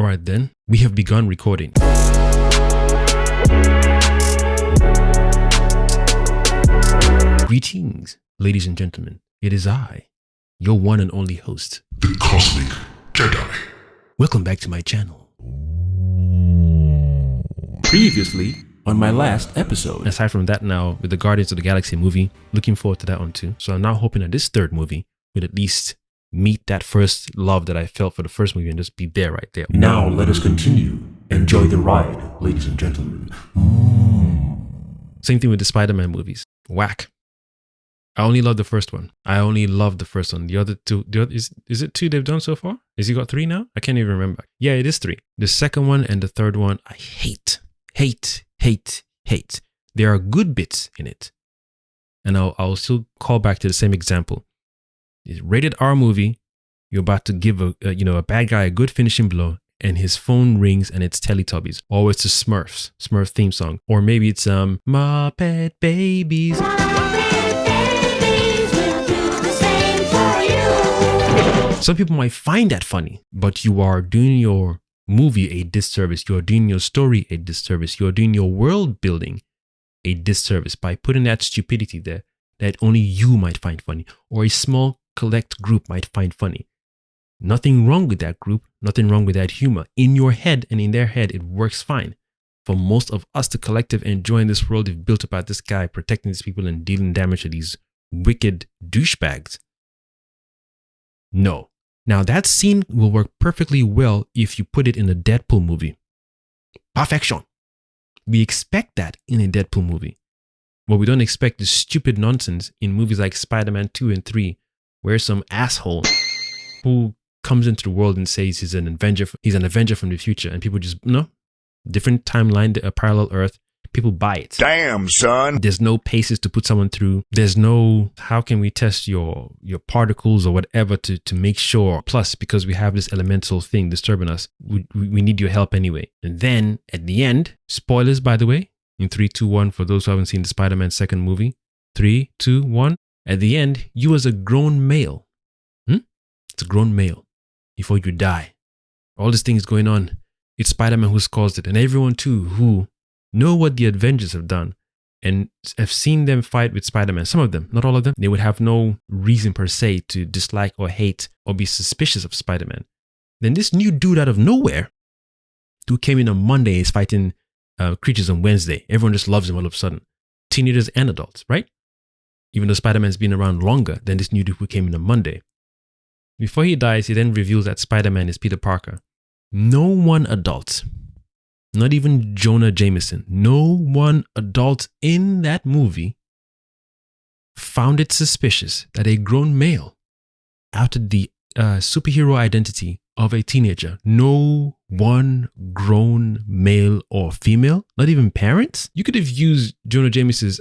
All right, then, we have begun recording. Greetings, ladies and gentlemen. It is I, your one and only host, the Cosmic Jedi. Welcome back to my channel. Previously on my last episode. Aside from that, now with the Guardians of the Galaxy movie, looking forward to that one too. So I'm now hoping that this third movie would at least meet that first love that I felt for the first movie and just be there right there. Now let us continue. Enjoy the ride, ladies and gentlemen. Same thing with the Spider-Man movies. Whack. I only love the first one. The other two, is it two they've done so far? Has he got three now? I can't even remember. Yeah, it is three. The second one and the third one, I hate. There are good bits in it. And I'll still call back to the same example. It's a rated R movie. You're about to give a bad guy a good finishing blow, and his phone rings and it's Teletubbies. Or it's a Smurf theme song. Or maybe it's Muppet Babies. Some people might find that funny, but you are doing your movie a disservice. You are doing your story a disservice. You are doing your world building a disservice by putting that stupidity there that only you might find funny, or a small collect group might find funny. Nothing wrong with that group, nothing wrong with that humor. In your head and in their head, it works fine. For most of us, the collective enjoying this world we've built about this guy, protecting these people and dealing damage to these wicked douchebags. No. Now that scene will work perfectly well if you put it in a Deadpool movie. Perfection. We expect that in a Deadpool movie. But we don't expect the stupid nonsense in movies like Spider-Man 2 and 3, where some asshole who comes into the world and says he's an Avenger from the future, and people just, different timeline, a parallel Earth, people buy it. Damn, son. There's no paces to put someone through. There's no, how can we test your particles or whatever to make sure. Plus, because we have this elemental thing disturbing us, we need your help anyway. And then at the end, spoilers, by the way, in 3, 2, 1, for those who haven't seen the Spider-Man second movie, 3, 2, 1, at the end, you as a grown male, it's a grown male, before you die. All this thing is going on. It's Spider-Man who's caused it. And everyone too who know what the Avengers have done and have seen them fight with Spider-Man. Some of them, not all of them, they would have no reason per se to dislike or hate or be suspicious of Spider-Man. Then this new dude out of nowhere, who came in on Monday, is fighting creatures on Wednesday. Everyone just loves him all of a sudden. Teenagers and adults, right? Even though Spider-Man's been around longer than this new dude who came in on Monday. Before he dies, he then reveals that Spider-Man is Peter Parker. No one adult, not even Jonah Jameson, no one adult in that movie found it suspicious that a grown male outed the superhero identity of a teenager. No one grown male or female, not even parents. You could have used Jonah Jameson's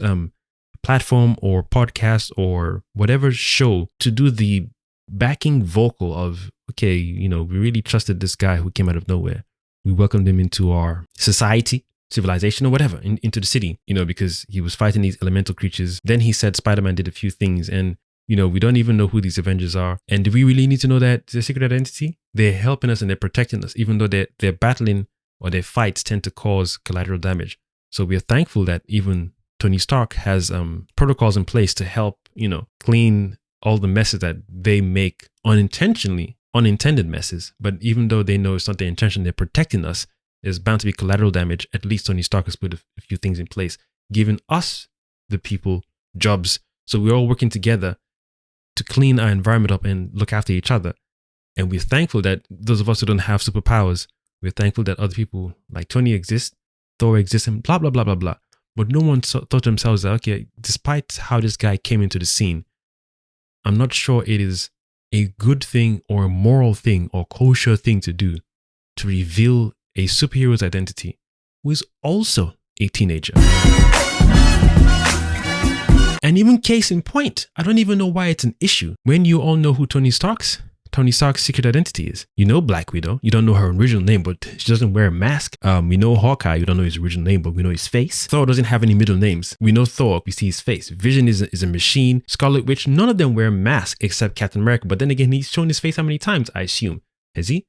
platform or podcast or whatever show to do the backing vocal of, okay, we really trusted this guy who came out of nowhere. We welcomed him into our society, civilization, or whatever, into the city, because he was fighting these elemental creatures. Then he said Spider-Man did a few things, and, we don't even know who these Avengers are. And do we really need to know that their secret identity? They're helping us and they're protecting us, even though they're battling, or their fights tend to cause collateral damage. So we are thankful that even Tony Stark has protocols in place to help, clean all the messes that they make unintended messes. But even though they know it's not their intention, they're protecting us, there's bound to be collateral damage. At least Tony Stark has put a few things in place, giving us, the people, jobs. So we're all working together to clean our environment up and look after each other. And we're thankful that those of us who don't have superpowers, we're thankful that other people like Tony exist, Thor exists, and blah, blah, blah, blah, blah. But no one thought to themselves that, okay, despite how this guy came into the scene, I'm not sure it is a good thing or a moral thing or kosher thing to do to reveal a superhero's identity who is also a teenager. And even case in point, I don't even know why it's an issue when you all know who Tony Stark's secret identity is. You know Black Widow. You don't know her original name, but she doesn't wear a mask. We know Hawkeye. You don't know his original name, but we know his face. Thor doesn't have any middle names. We know Thor. We see his face. Vision is a machine. Scarlet Witch, none of them wear masks except Captain America. But then again, he's shown his face how many times, I assume. Has he?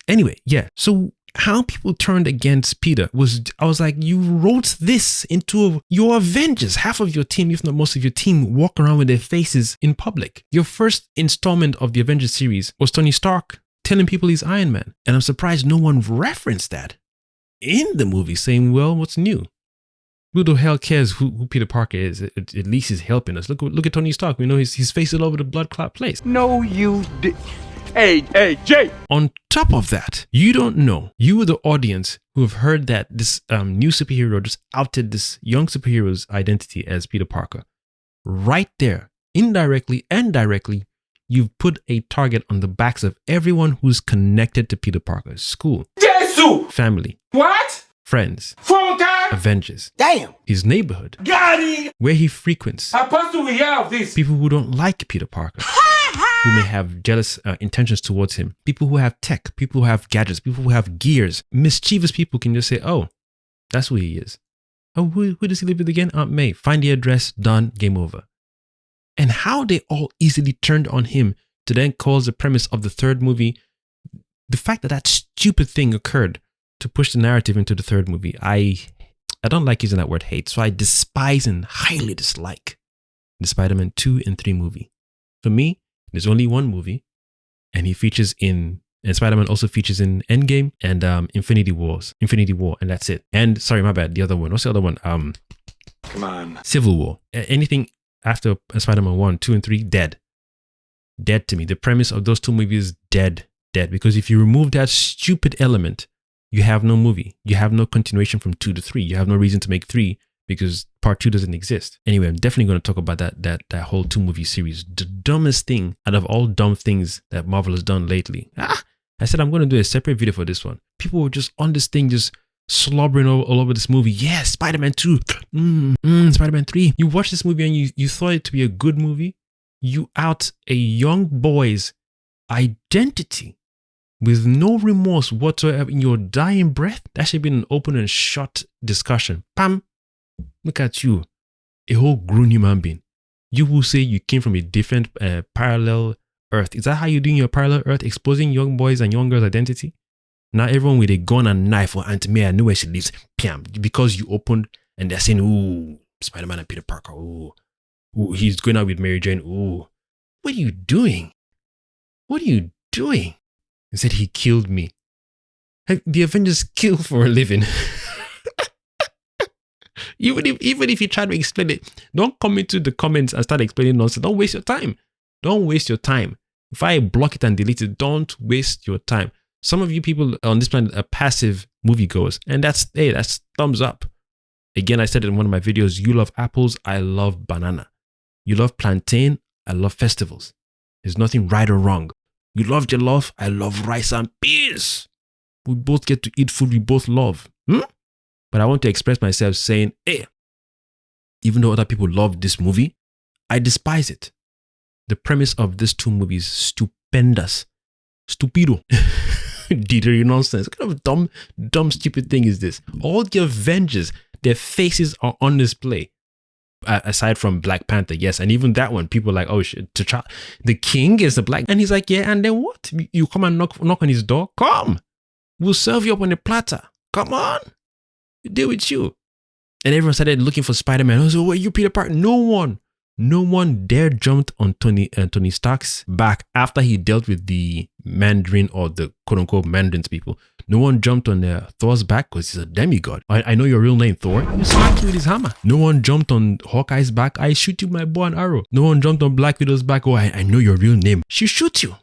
Anyway, yeah. So how people turned against Peter was, I was like, you wrote this into your Avengers. Half of your team, if not most of your team, walk around with their faces in public. Your first installment of the Avengers series was Tony Stark telling people he's Iron Man. And I'm surprised no one referenced that in the movie, saying, well, what's new? Who the hell cares who Peter Parker is? At least he's helping us. Look at Tony Stark. We know his face all over the blood clot place. No, you did. Hey, Jay. On top of that, you don't know. You, the audience, who have heard that this new superhero just outed this young superhero's identity as Peter Parker. Right there, indirectly and directly, you've put a target on the backs of everyone who's connected to Peter Parker. School. Jesus! Family. What? Friends. Phone time? Avengers. Damn. His neighborhood. Got it! Where he frequents. How supposed to we have this? People who don't like Peter Parker. Who may have jealous intentions towards him. People who have tech. People who have gadgets. People who have gears. Mischievous people can just say, oh, that's who he is. Oh, who does he live with again? Aunt May. Find the address. Done. Game over. And how they all easily turned on him to then cause the premise of the third movie. The fact that that stupid thing occurred to push the narrative into the third movie. I don't like using that word hate. So I despise and highly dislike the Spider-Man 2 and 3 movie. For me, there's only one movie, and Spider-Man also features in Endgame and Infinity War, and that's it. And sorry, my bad, the other one. What's the other one? Come on. Civil War. Anything after Spider-Man 1, 2, and 3, dead. Dead to me. The premise of those two movies, dead. Because if you remove that stupid element, you have no movie. You have no continuation from 2 to 3. You have no reason to make 3 because part 2 doesn't exist. Anyway, I'm definitely going to talk about that whole 2-movie series. The dumbest thing out of all dumb things that Marvel has done lately. I said I'm going to do a separate video for this one. People were just on this thing, just slobbering all over this movie. Yeah, Spider-Man 2. Spider-Man 3. You watch this movie and you thought it to be a good movie. You out a young boy's identity with no remorse whatsoever in your dying breath. That should be an open and shut discussion. Pam. Look at you, a whole grown human being. You will say you came from a different parallel Earth. Is that how you're doing your parallel Earth? Exposing young boys and young girls' identity? Now everyone with a gun and knife or Aunt May, I know where she lives. Pam, because you opened and they're saying, ooh, Spider-Man and Peter Parker. Ooh, he's going out with Mary Jane. Ooh, what are you doing? What are you doing? He said he killed me. The Avengers kill for a living. Even if you try to explain it, don't come into the comments and start explaining nonsense. Don't waste your time. Don't waste your time. If I block it and delete it, don't waste your time. Some of you people on this planet are passive moviegoers, and that's thumbs up. Again, I said it in one of my videos, you love apples, I love banana. You love plantain, I love festivals. There's nothing right or wrong. You love jollof, I love rice and peas. We both get to eat food we both love. But I want to express myself saying, hey, even though other people love this movie, I despise it. The premise of these 2 movies, stupendous. Stupido. Diddy nonsense. What kind of dumb, stupid thing is this? All the Avengers, their faces are on display. Aside from Black Panther, yes. And even that one, people are like, oh shit, the king is a black. And he's like, yeah, and then what? You come and knock on his door? Come. We'll serve you up on a platter. Come on. Deal with you. And everyone started looking for Spider-Man. I was like, where you, Peter Parker? No one dare jumped on Tony Stark's back after he dealt with the Mandarin or the quote-unquote Mandarins people. No one jumped on Thor's back because he's a demigod. I know your real name, Thor. He smacked you with his hammer. No one jumped on Hawkeye's back. I shoot you with my bow and arrow. No one jumped on Black Widow's back. Oh, I know your real name. She shoot you.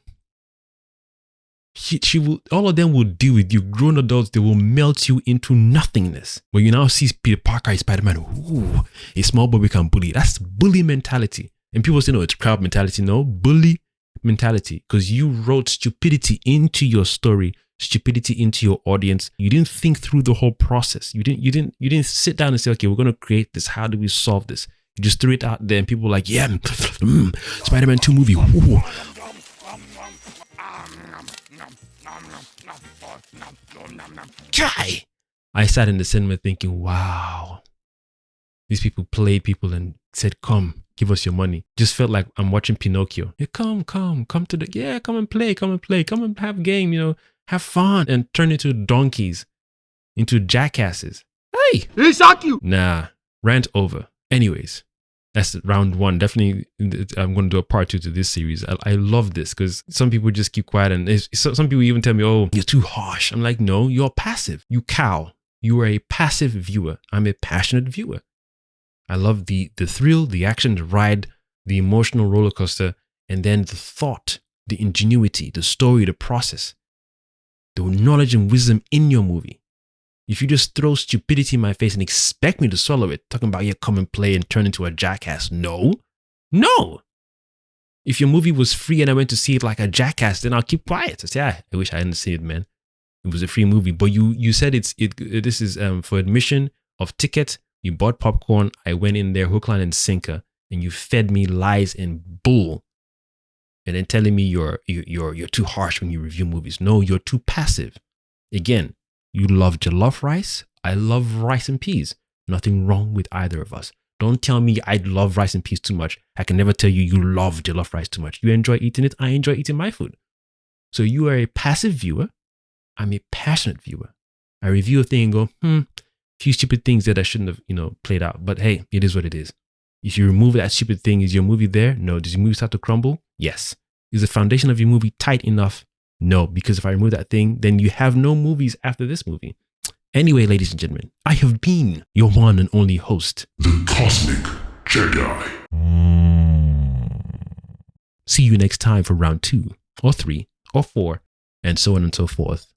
She will, all of them will deal with you. Grown adults, they will melt you into nothingness. When you now see Peter Parker and Spider-Man, ooh, a small boy we can bully. That's bully mentality. And people say, no, it's crowd mentality. No, bully mentality. Because you wrote stupidity into your story, stupidity into your audience. You didn't think through the whole process. You didn't sit down and say, okay, we're going to create this. How do we solve this? You just threw it out there and people were like, yeah, Spider-Man 2 movie. Ooh. I sat in the cinema thinking, wow, these people played people and said, come, give us your money. Just felt like I'm watching Pinocchio. Yeah, come to come and play, come and have a game, have fun, and turn into donkeys, into jackasses. Hey, nah, rant over. Anyways, that's round one. Definitely, I'm going to do a part 2 to this series. I love this because some people just keep quiet, and some people even tell me, "Oh, you're too harsh." I'm like, no, you're passive. You cow. You are a passive viewer. I'm a passionate viewer. I love the thrill, the action, the ride, the emotional roller coaster, and then the thought, the ingenuity, the story, the process, the knowledge and wisdom in your movie. If you just throw stupidity in my face and expect me to swallow it, talking about, yeah, come and play and turn into a jackass. No. If your movie was free and I went to see it like a jackass, then I'll keep quiet. I say, I wish I hadn't seen it, man. It was a free movie. But you said this is for admission of ticket. You bought popcorn. I went in there, hook, line, and sinker, and you fed me lies and bull. And then telling me you're too harsh when you review movies. No, you're too passive. Again, you love jollof rice. I love rice and peas. Nothing wrong with either of us. Don't tell me I love rice and peas too much. I can never tell you you love jollof rice too much. You enjoy eating it. I enjoy eating my food. So you are a passive viewer. I'm a passionate viewer. I review a thing and go, few stupid things that I shouldn't have, played out. But hey, it is what it is. If you remove that stupid thing, is your movie there? No. Does your movie start to crumble? Yes. Is the foundation of your movie tight enough? No. Because if I remove that thing, then you have no movies after this movie. Anyway, ladies and gentlemen, I have been your one and only host, The Cosmic Jedi. See you next time for round 2 or 3 or 4 and so on and so forth.